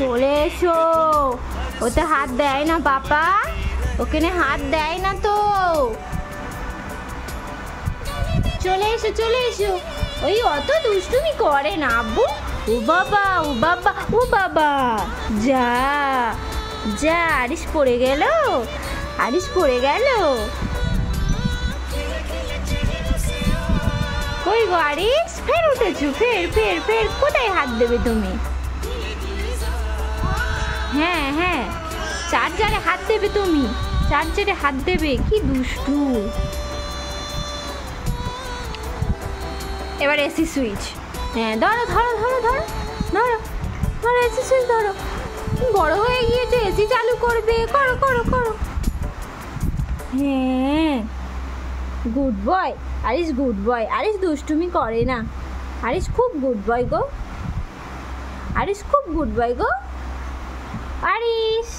চলে এসো। ওতে হাত দেয় না পাপা, ওখানে হাত দেয় না তো। চলে এসো চলে এসো। ওই অত দুষ্টুমি করে না আব্বু। ও বাবা ও বাবা ও বাবা, যা যা, আরিশ পড়ে গেল, আরিশ পড়ে গেল। কই গো আরিশ, ফের উঠেছো, ফের ফের ফের, কোথায় হাত দেবে তুমি? হ্যাঁ হ্যাঁ, চার্জারে হাত দেবে তুমি, চার্জারে হাত দেবে, কি দুষ্টু। এবার এসি সুইচ, হ্যাঁ ধরো ধরো ধরো ধরো ধরো ধরো, এসি সুইচ ধরো। বড় হয়ে গিয়েছে, এসি চালু করবে, করো করো করো। হ্যাঁ good boy Arish, good boy Arish, দুষ্টুমি করে না। আরিশ খুব গুড বয় গো, আরিশ খুব গুড বয় গো আরিশ।